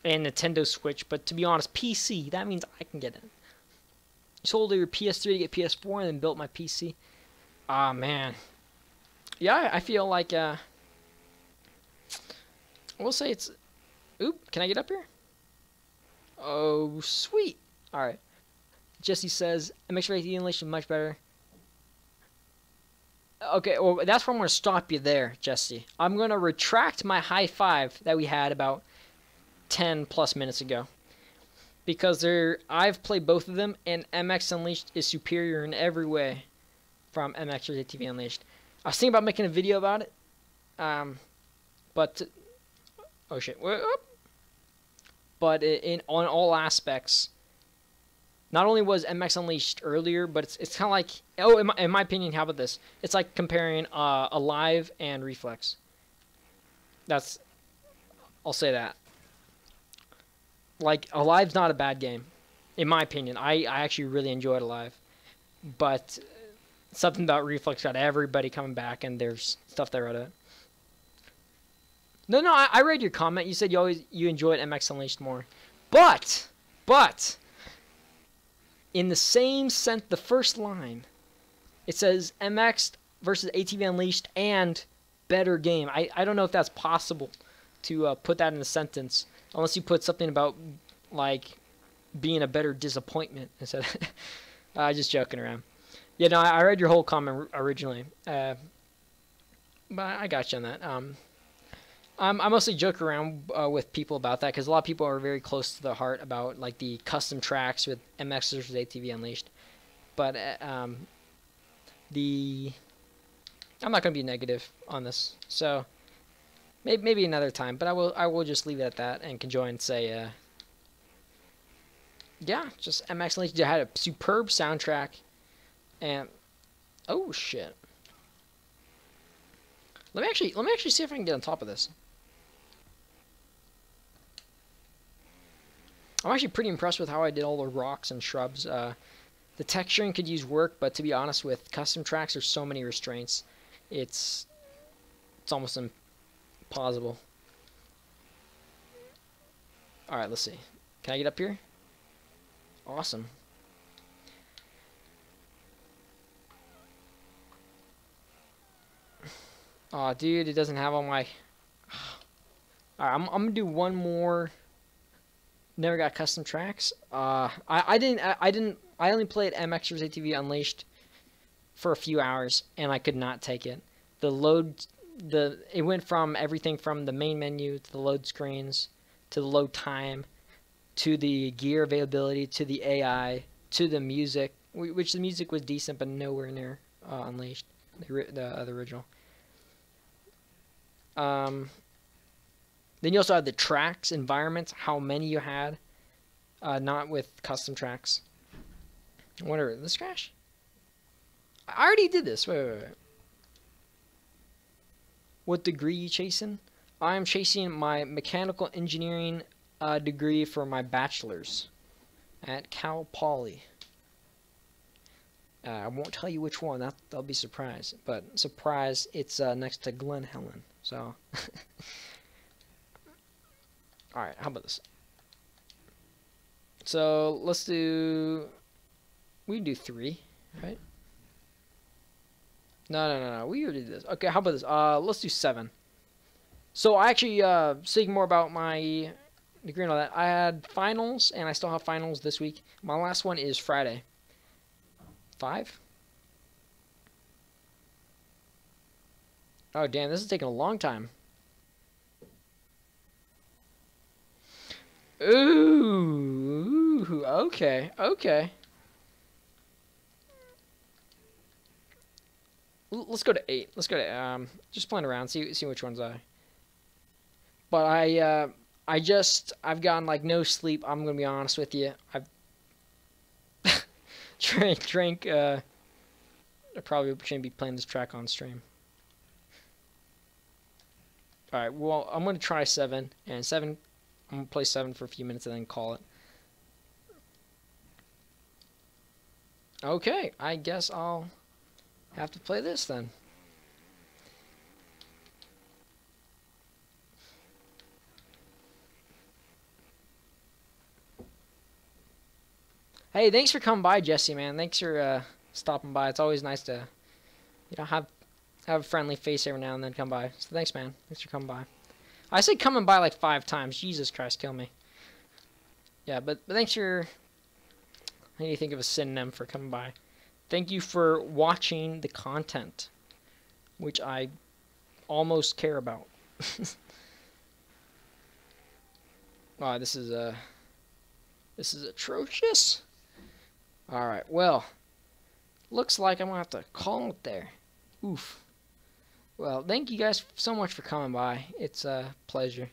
[SPEAKER 1] and Nintendo Switch. But to be honest, PC, that means I can get it. You sold your PS3 to get PS4 and then built my PC. Ah, man. Yeah, I feel like, I will say it's... Oop, can I get up here? Oh, sweet. Alright. Jesse says, aCrificers's English is much better. Okay, well, that's where I'm going to stop you there, Jesse. I'm going to retract my high five that we had about 10 plus minutes ago. Because I've played both of them, and MX Unleashed is superior in every way from MX ATV Unleashed. I was thinking about making a video about it, but oh shit! But on all aspects, not only was MX Unleashed earlier, but it's kind of like, oh, in my opinion, how about this? It's like comparing Alive and Reflex. I'll say that. Like, Alive's not a bad game, in my opinion. I actually really enjoyed Alive, but something about Reflex got everybody coming back, and there's stuff there about it. No, I read your comment. You said you enjoyed MX Unleashed more, but in the same sentence, the first line, it says MX versus ATV Unleashed and better game. I don't know if that's possible to put that in a sentence. Unless you put something about, like, being a better disappointment instead. Just joking around. Yeah, no, I read your whole comment originally. But I got you on that. I mostly joke around with people about that, because a lot of people are very close to the heart about, like, the custom tracks with MX versus ATV Unleashed. But I'm not going to be negative on this. So... Maybe another time, but I will just leave it at that and can join and say, yeah, just MX Unleashed had a superb soundtrack, and oh shit. Let me actually see if I can get on top of this. I'm actually pretty impressed with how I did all the rocks and shrubs. The texturing could use work, but to be honest, with custom tracks, there's so many restraints. It's almost impossible. Alright, let's see. Can I get up here? Awesome. Aw, dude, it doesn't have all my... Alright, I'm gonna do one more. Never got custom tracks. I only played MX vs ATV Unleashed for a few hours, and I could not take it. It went from everything from the main menu to the load screens to the load time to the gear availability to the AI to the music, which the music was decent but nowhere near Unleashed, the other original. Then you also have the tracks, environments, how many you had, not with custom tracks. Whatever, this crash? I already did this. Wait. What degree you chasing? I'm chasing my mechanical engineering degree for my bachelor's at Cal Poly. I won't tell you which one. That'll be a surprise. But surprise, it's next to Glen Helen. So, all right. How about this? So let's do. We can do 3, right? No. We already did this. Okay. How about this? Let's do 7. So I actually speaking more about my degree and all that. I had finals, and I still have finals this week. My last one is Friday. 5? Oh, damn, this is taking a long time. Ooh, okay. Let's go to 8. Let's go to, just playing around, see which ones I... But I've gotten, like, no sleep, I'm gonna be honest with you. I've drank, I probably shouldn't be playing this track on stream. Alright, well, I'm going to try 7, and 7, I'm going to play 7 for a few minutes and then call it. Okay, I guess I'll have to play this then. Hey, thanks for coming by, Jesse, man. Thanks for stopping by. It's always nice to, have a friendly face every now and then come by. So thanks, man. Thanks for coming by. I said coming by like 5 times. Jesus Christ, kill me. Yeah, but thanks for... I need to think of a synonym for coming by. Thank you for watching the content, which I almost care about. Wow, this is atrocious. Alright, well, looks like I'm going to have to call it there. Oof. Well, thank you guys so much for coming by. It's a pleasure.